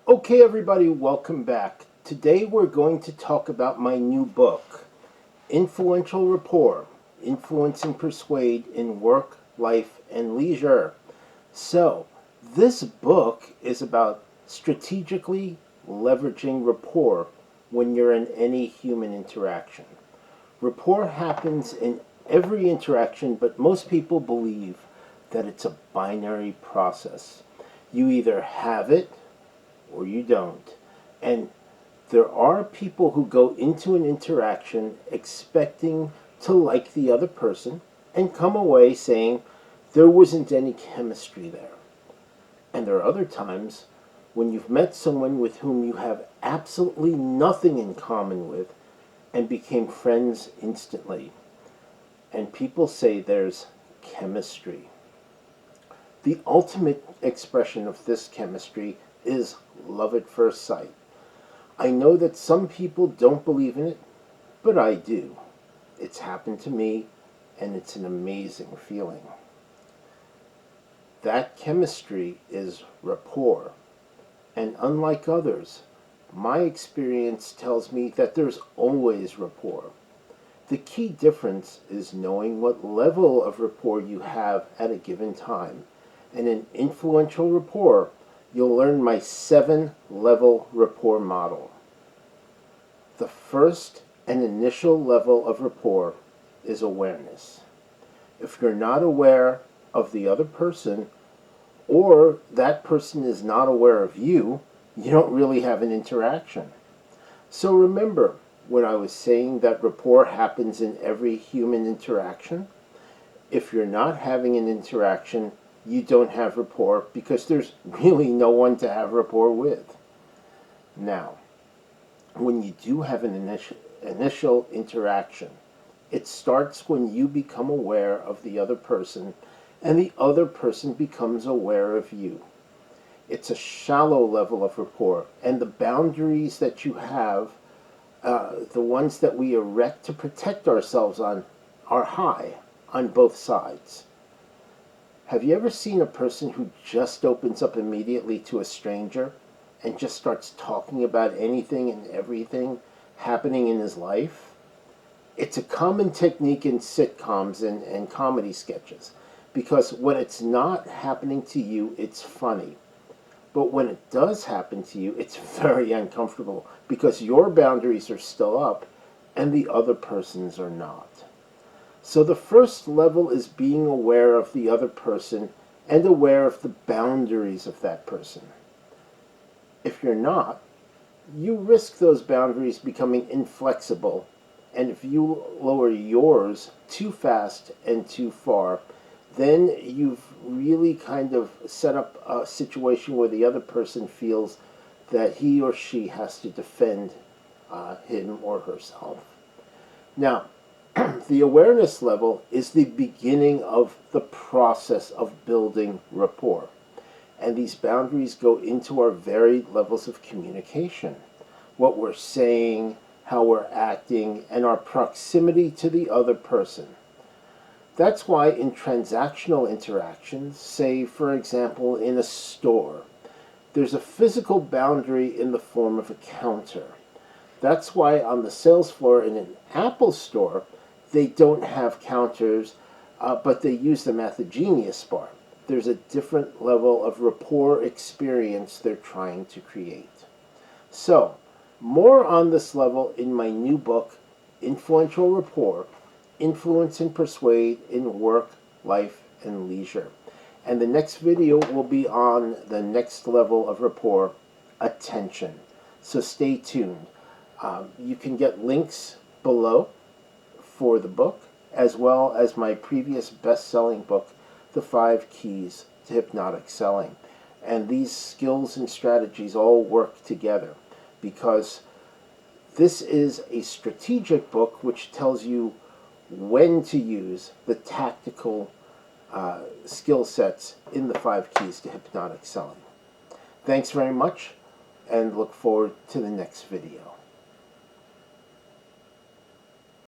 Okay, everybody, welcome back. Today we're going to talk about my new book, Influential Rapport, Influence and Persuade in Work, Life, and Leisure. So, this book is about strategically leveraging rapport when you're in any human interaction. Rapport happens in every interaction, but most people believe that it's a binary process. You either have it or you don't. And there are people who go into an interaction expecting to like the other person and come away saying there wasn't any chemistry there. And there are other times when you've met someone with whom you have absolutely nothing in common with and became friends instantly. And people say there's chemistry. The ultimate expression of this chemistry is love at first sight. I know that some people don't believe in it, but I do. It's happened to me, and it's an amazing feeling. That chemistry is rapport, and unlike others, my experience tells me that there's always rapport. The key difference is knowing what level of rapport you have at a given time, and in influential rapport, you'll learn my 7-level rapport model. The first and initial level of rapport is awareness. If you're not aware of the other person, or that person is not aware of you, you don't really have an interaction. So remember, when I was saying that rapport happens in every human interaction, if you're not having an interaction, you don't have rapport because there's really no one to have rapport with. Now, when you do have an initial interaction, it starts when you become aware of the other person and the other person becomes aware of you. It's a shallow level of rapport, and the boundaries that you have, the ones that we erect to protect ourselves on, are high on both sides. Have you ever seen a person who just opens up immediately to a stranger and just starts talking about anything and everything happening in his life? It's a common technique in sitcoms and comedy sketches, because when it's not happening to you, it's funny. But when it does happen to you, it's very uncomfortable because your boundaries are still up and the other person's are not. So the first level is being aware of the other person and aware of the boundaries of that person. If you're not, you risk those boundaries becoming inflexible, and if you lower yours too fast and too far, then you've really kind of set up a situation where the other person feels that he or she has to defend him or herself. Now, the awareness level is the beginning of the process of building rapport. And these boundaries go into our varied levels of communication. What we're saying, how we're acting, and our proximity to the other person. That's why in transactional interactions, say for example in a store, there's a physical boundary in the form of a counter. That's why on the sales floor in an Apple store, they don't have counters, but they use them at the Genius Bar. There's a different level of rapport experience they're trying to create. So, more on this level in my new book, Influential Rapport, Influence and Persuade in Work, Life, and Leisure. And the next video will be on the next level of rapport, attention. So stay tuned. You can get links below for the book, as well as my previous best-selling book, The 5 Keys to Hypnotic Selling. And these skills and strategies all work together because this is a strategic book which tells you when to use the tactical skill sets in the 5 Keys to Hypnotic Selling. Thanks very much, and look forward to the next video.